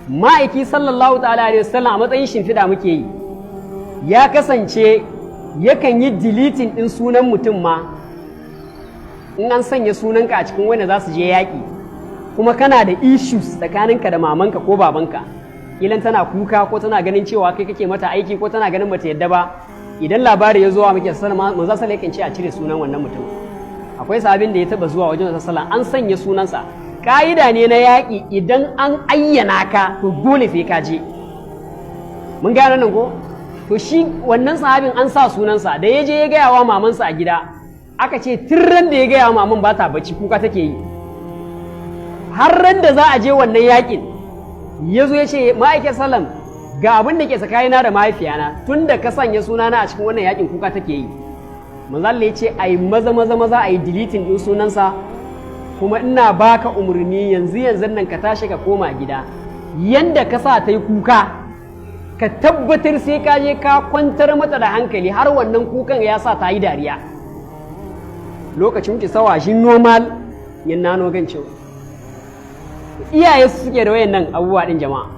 ma'aiki sallallahu ta'ala alaihi wasallam a matsayin shimfiɗa muke yi, ya kasance yakan yi deleting ɗin sunan mutum ma in an sanya sunanka a cikin wanda za su je yaƙi, kuma kana da issues tsakaninka da mamanka ko babanka, ilan tana kuka ko tana ganin cewa kai kake mata aiki ko tana ganin bata yadda ba, idan labari ya zo wa muke sallama manzo sallallahu alaihi ce a cire sunan wannan mutum. Akwai sahabin da ya taba zuwa wajen sallallahu an sanya sunansa, ka'ida ne na yaƙi idan an ayyana ka to dole sai ka je. Mun gane nan ko? To shi wannan sahabin an sa sunansa da ya je ya gaya wa mamansa a gida, aka ce tirran da ya gaya wa maman ba ta bacci kuka take yi. Har ran da za a je wannan yaƙin ya zo ya ce ma'aikin salam ga abin da ke tsakanina da mahaifiyana tun da ka sanya sunana a cikin wannan yaƙin kuka take yi. Manzo Allah ya ce ai maza a yi deleting din sunansa, kuma ina baka umarni yanzu nan ka tashi ka koma gida, yanda ka sa ta yi kuka ka tabbatar sai ka je ka kwantar mata da hankali har wannan kukan ya sa ta yi dariya. Lokacin ki sawa shi normal yin nano gan cewa iyaye su suke da wayannan abubuwa din jama'a.